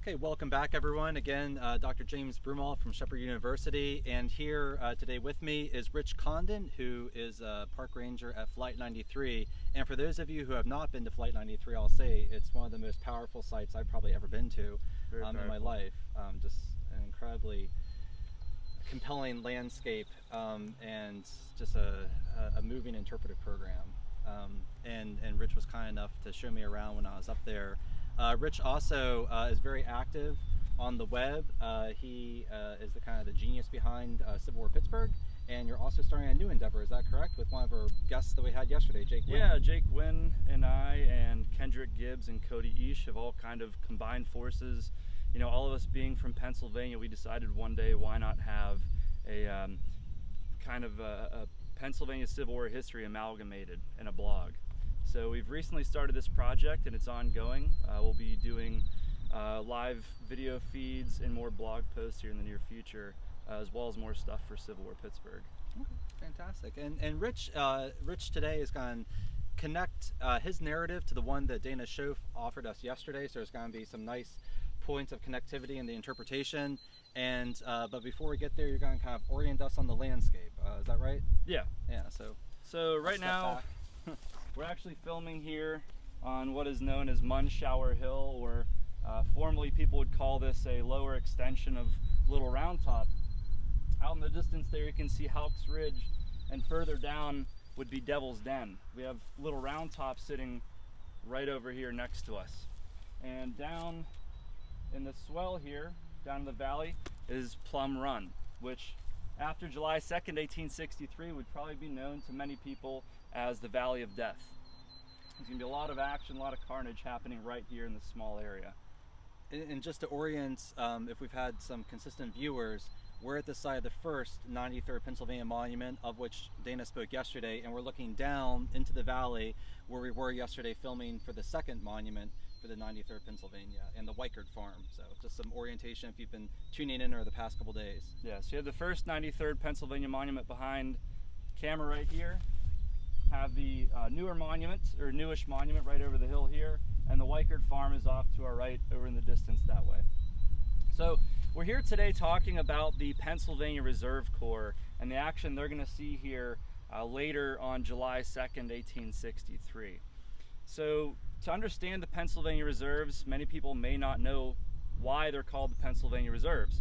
Okay, welcome back everyone. Again, Dr. James Broomall from Shepherd University, and here today with me is Rich Condon, who is a park ranger at Flight 93. And for those of you who have not been to Flight 93, I'll say it's one of the most powerful sites I've probably ever been to in my life. Just an incredibly compelling landscape and just a moving interpretive program. And Rich was kind enough to show me around when I was up there. Rich also is very active on the web. He is the genius behind Civil War Pittsburgh, and you're also starting a new endeavor. Is that correct? With one of our guests that we had yesterday, Jake Wynn. Yeah, Jake Wynn and I and Kendrick Gibbs and Cody Ish have all kind of combined forces. You know, all of us being from Pennsylvania, we decided one day why not have a a Pennsylvania Civil War history amalgamated in a blog. So we've recently started this project and it's ongoing. We'll be doing live video feeds and more blog posts here in the near future, as well as more stuff for Civil War Pittsburgh. Okay, fantastic. And Rich today is going to connect his narrative to the one that Dana Schoaf offered us yesterday. So there's going to be some nice points of connectivity in the interpretation. And but before we get there, you're going to kind of orient us on the landscape. Is that right? Yeah. Yeah. So right now, we're actually filming here on what is known as Munshower Hill, or formerly people would call this a lower extension of Little Round Top. Out in the distance there you can see Houck's Ridge, and further down would be Devil's Den. We have Little Round Top sitting right over here next to us. And down in the swell here, down in the valley, is Plum Run, which after July 2nd, 1863 would probably be known to many people as the Valley of Death. There's going to be a lot of action, a lot of carnage happening right here in this small area. And just to orient, if we've had some consistent viewers, we're at the site of the first 93rd Pennsylvania Monument, of which Dana spoke yesterday, and we're looking down into the valley where we were yesterday filming for the second monument for the 93rd Pennsylvania and the Weichert Farm. So just some orientation if you've been tuning in over the past couple days. Yeah, so you have the first 93rd Pennsylvania Monument behind camera right here. Have the newer monument, or newish monument, right over the hill here, and the Weichert Farm is off to our right over in the distance that way. So we're here today talking about the Pennsylvania Reserve Corps and the action they're going to see here later on July 2nd, 1863. So to understand the Pennsylvania Reserves, many people may not know why they're called the Pennsylvania Reserves.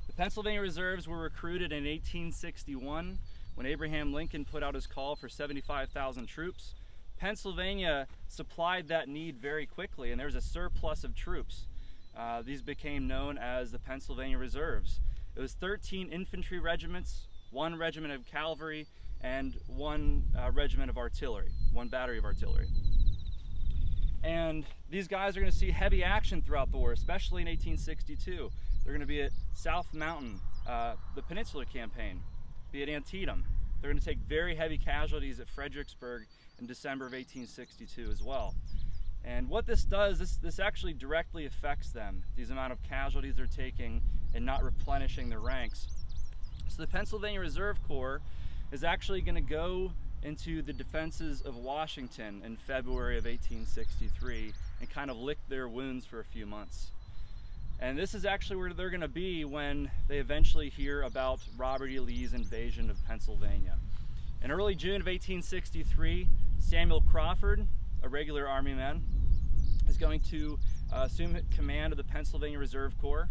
The Pennsylvania Reserves were recruited in 1861 when Abraham Lincoln put out his call for 75,000 troops. Pennsylvania supplied that need very quickly, and there was a surplus of troops. These became known as the Pennsylvania Reserves. It was 13 infantry regiments, 1 regiment of cavalry, and 1 regiment of artillery, 1 battery of artillery. And these guys are going to see heavy action throughout the war, especially in 1862. They're going to be at South Mountain, the Peninsular Campaign, be at Antietam. They're going to take very heavy casualties at Fredericksburg in December of 1862 as well. And what this does, this actually directly affects them, these amount of casualties they're taking and not replenishing their ranks. So the Pennsylvania Reserve Corps is actually going to go into the defenses of Washington in February of 1863 and kind of lick their wounds for a few months. And this is actually where they're going to be when they eventually hear about Robert E. Lee's invasion of Pennsylvania. In early June of 1863, Samuel Crawford, a regular Army man, is going to assume command of the Pennsylvania Reserve Corps.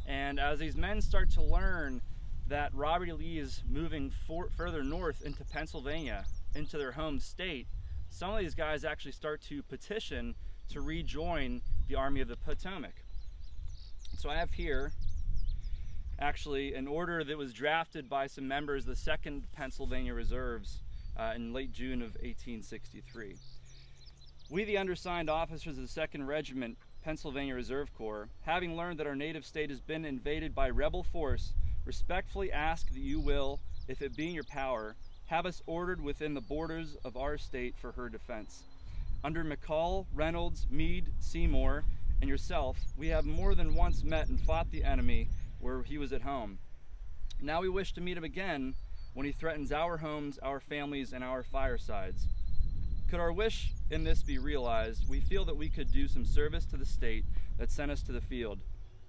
And as these men start to learn that Robert E. Lee is moving further north into Pennsylvania, into their home state, some of these guys actually start to petition to rejoin the Army of the Potomac. So I have here actually an order that was drafted by some members of the 2nd Pennsylvania Reserves in late June of 1863. We, the undersigned officers of the 2nd Regiment Pennsylvania Reserve Corps, having learned that our native state has been invaded by rebel force, respectfully ask that you will, if it be in your power, have us ordered within the borders of our state for her defense. Under McCall, Reynolds, Meade, Seymour, and yourself, we have more than once met and fought the enemy where he was at home. Now we wish to meet him again when he threatens our homes, our families, and our firesides. Could our wish in this be realized, we feel that we could do some service to the state that sent us to the field,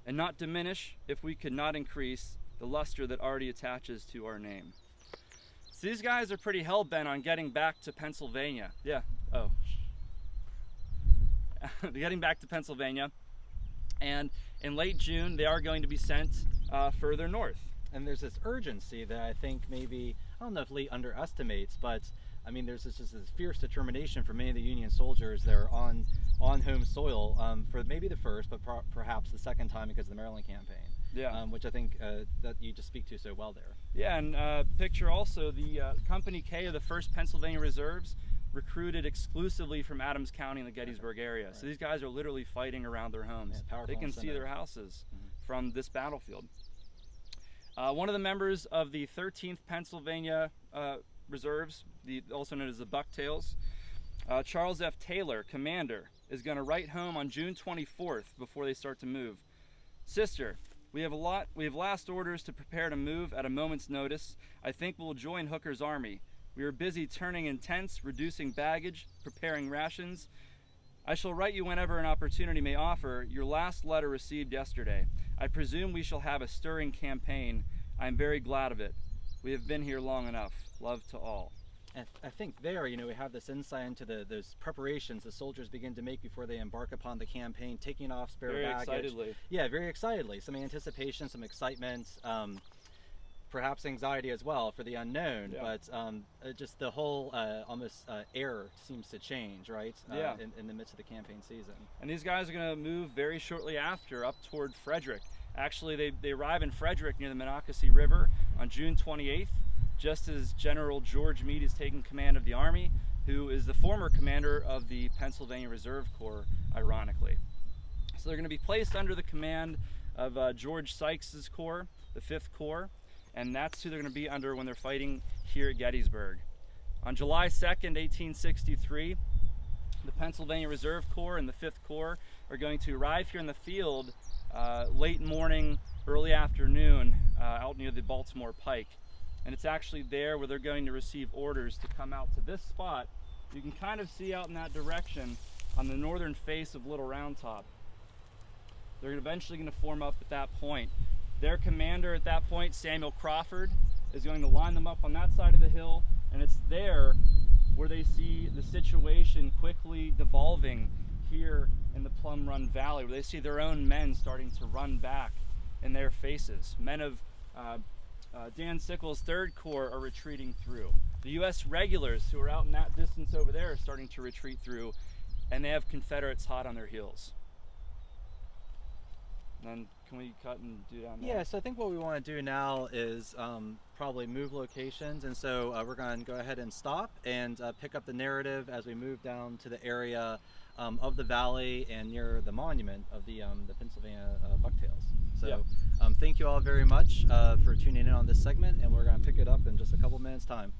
and not diminish if we could not increase the luster that already attaches to our name. So these guys are pretty hell-bent on getting back to Pennsylvania. Getting back to Pennsylvania. And in late June, they are going to be sent further north. And there's this urgency that I think maybe, I don't know if Lee underestimates, but I mean, there's this fierce determination for many of the Union soldiers that are on home soil for maybe the first, but perhaps the second time because of the Maryland campaign. Yeah. Which I think that you just speak to so well there. Yeah, and picture also the Company K of the 1st Pennsylvania Reserves recruited exclusively from Adams County in the Gettysburg area. Right. So these guys are literally fighting around their homes. Yeah, they can see their houses from this battlefield. One of the members of the 13th Pennsylvania Reserves, also known as the Bucktails, Charles F. Taylor, commander, is going to write home on June 24th before they start to move. Sister, we have last orders to prepare to move at a moment's notice. I think we'll join Hooker's army. We are busy turning in tents, reducing baggage, preparing rations. I shall write you whenever an opportunity may offer. Your last letter received yesterday. I presume we shall have a stirring campaign. I am very glad of it. We have been here long enough. Love to all. And I think there, we have this insight into those preparations the soldiers begin to make before they embark upon the campaign, taking off spare baggage. Very excitedly. Yeah, very excitedly. Some anticipation, some excitement, perhaps anxiety as well for the unknown. Yeah. But just the whole almost air seems to change, right? In the midst of the campaign season. And these guys are going to move very shortly after up toward Frederick. Actually, they arrive in Frederick near the Monocacy River on June 28th. Just as General George Meade is taking command of the Army, who is the former commander of the Pennsylvania Reserve Corps, ironically. So they're going to be placed under the command of George Sykes's Corps, the 5th Corps, and that's who they're going to be under when they're fighting here at Gettysburg. On July 2nd, 1863, the Pennsylvania Reserve Corps and the 5th Corps are going to arrive here in the field late morning, early afternoon, out near the Baltimore Pike. And it's actually there where they're going to receive orders to come out to this spot. You can kind of see out in that direction on the northern face of Little Round Top. They're eventually going to form up at that point. Their commander at that point, Samuel Crawford, is going to line them up on that side of the hill, and it's there where they see the situation quickly devolving here in the Plum Run Valley, where they see their own men starting to run back in their faces. Men of Dan Sickles' 3rd Corps are retreating through. The U.S. regulars who are out in that distance over there are starting to retreat through, and they have Confederates hot on their heels. And then can we cut and do down there? Yeah, so I think what we want to do now is probably move locations, and so we're going to go ahead and stop and pick up the narrative as we move down to the area of the valley and near the monument of the Pennsylvania Bucktails. So thank you all very much for tuning in on this segment, and we're going to pick it up in just a couple minutes' time.